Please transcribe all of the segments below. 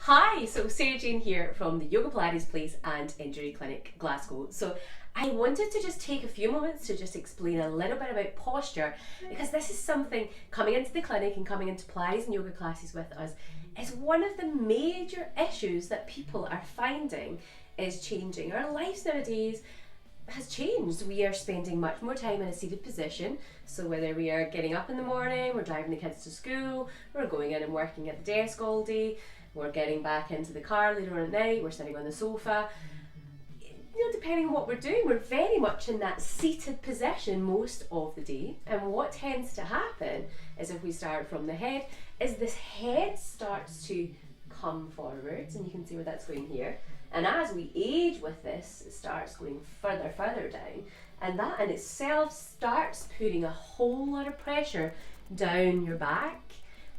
Hi, so Sarah Jane here from the Yoga Pilates Place and Injury Clinic, Glasgow. So I wanted to just take a few moments to just explain a little bit about posture, because this is something coming into the clinic and coming into Pilates and yoga classes with us is one of the major issues that people are finding is changing. Our lives nowadays has changed. We are spending much more time in a seated position. So whether we are getting up in the morning, we're driving the kids to school, we're going in and working at the desk all day, we're getting back into the car later on at night, we're sitting on the sofa. Depending on what we're doing, we're very much in that seated position most of the day. And what tends to happen is, if we start from the head, is this head starts to come forwards, and you can see where that's going here. And as we age with this, it starts going further down, and that in itself starts putting a whole lot of pressure down your back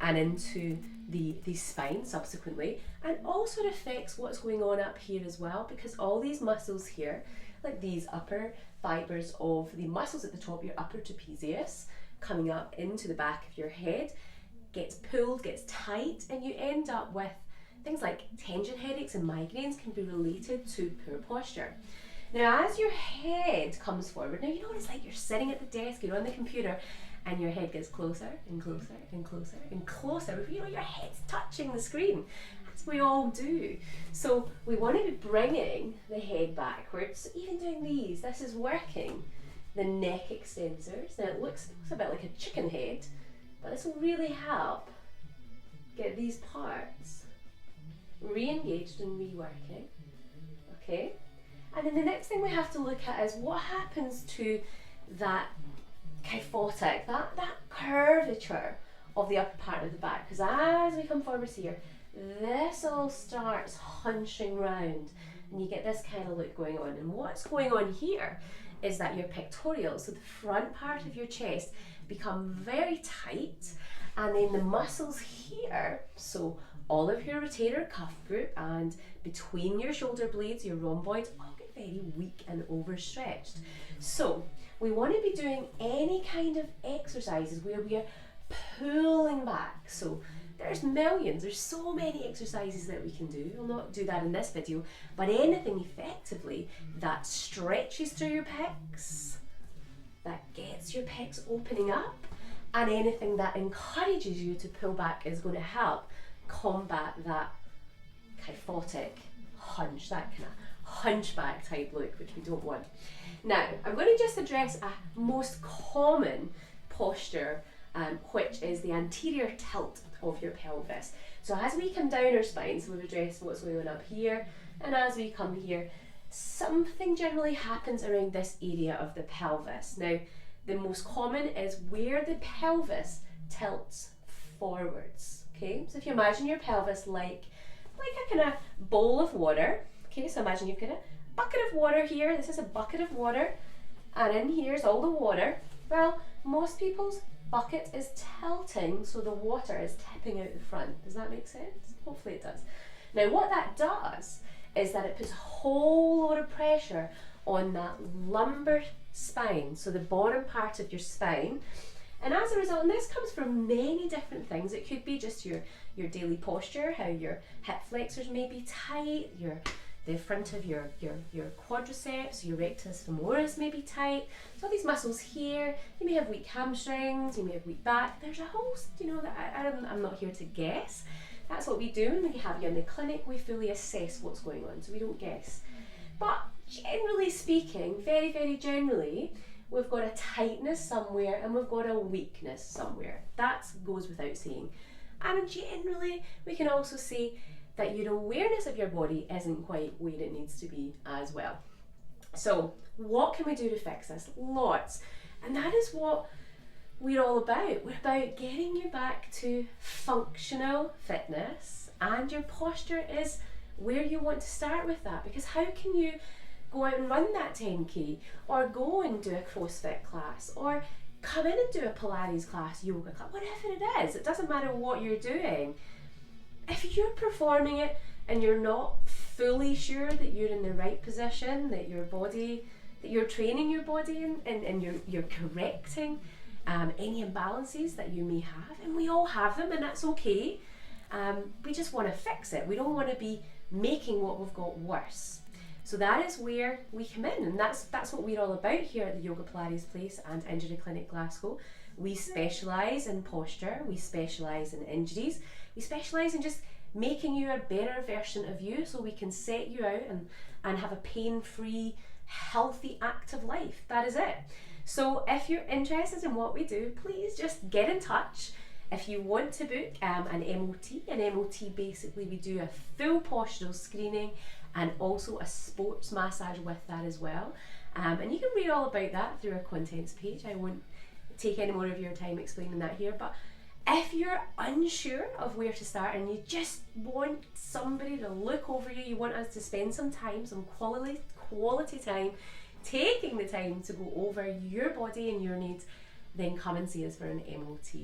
and into the spine subsequently, and also it affects what's going on up here as well, because all these muscles here, like these upper fibers of the muscles at the top, your upper trapezius, coming up into the back of your head, gets pulled, gets tight, and you end up with things like tension headaches, and migraines can be related to poor posture. Now, as your head comes forward, now you know what it's like, you're sitting at the desk, you're on the computer, and your head gets closer and closer and closer and closer. Your head's touching the screen. That's what we all do. So we want to be bringing the head backwards. So even doing these, this is working the neck extensors. Now it looks a bit like a chicken head, but this will really help get these parts re-engaged and reworking. Okay? And then the next thing we have to look at is what happens to that kyphotic, that curvature of the upper part of the back. Because as we come forward here, this all starts hunching round, and you get this kind of look going on. And what's going on here is that your pectorals, so the front part of your chest, become very tight, and then the muscles here, so all of your rotator cuff group and between your shoulder blades, your rhomboids, all get very weak and overstretched. So we want to be doing any kind of exercises where we are pulling back. So there's so many exercises that we can do. We'll not do that in this video, but anything effectively that stretches through your pecs, that gets your pecs opening up, and anything that encourages you to pull back is going to help combat that kyphotic hunch, that kind of hunchback type look, which we don't want. Now, I'm going to just address a most common posture, which is the anterior tilt of your pelvis. So as we come down our spine, so we've addressed what's going on up here, and as we come here, something generally happens around this area of the pelvis. Now, the most common is where the pelvis tilts forwards. Okay, so if you imagine your pelvis like a kind of bowl of water. Okay, so imagine you've got a bucket of water here. This is a bucket of water, and in here's all the water. Well, most people's bucket is tilting, so the water is tipping out the front. Does that make sense? Hopefully it does. Now, what that does is that it puts a whole lot of pressure on that lumbar spine, so the bottom part of your spine. And as a result, and this comes from many different things, it could be just your daily posture, how your hip flexors may be tight, the front of your quadriceps, your rectus femoris may be tight. So all these muscles here, you may have weak hamstrings, you may have weak back. There's a host, I'm not here to guess. That's what we do when we have you in the clinic. We fully assess what's going on, so we don't guess. But generally speaking, very, very generally, we've got a tightness somewhere and we've got a weakness somewhere. That goes without saying. And generally, we can also say that your awareness of your body isn't quite where it needs to be as well. So what can we do to fix this? Lots. And that is what we're all about. We're about getting you back to functional fitness, and your posture is where you want to start with that, because how can you go out and run that 10k, or go and do a CrossFit class, or come in and do a Pilates class, yoga class, whatever it is, it doesn't matter what you're doing. If you're performing it and you're not fully sure that you're in the right position, that you're training your body and you're correcting any imbalances that you may have, and we all have them, and that's okay. We just want to fix it. We don't want to be making what we've got worse. So that is where we come in, and that's what we're all about here at the Yoga Pilates Place and Injury Clinic Glasgow. We specialise in posture, we specialise in injuries, we specialise in just making you a better version of you so we can set you out and have a pain-free, healthy, active life. That is it. So if you're interested in what we do, please just get in touch. If you want to book an MOT basically we do a full postural screening and also a sports massage with that as well. And you can read all about that through our contents page. I won't take any more of your time explaining that here, but if you're unsure of where to start and you just want somebody to look over you, you want us to spend some time, some quality time, taking the time to go over your body and your needs, then come and see us for an MOT.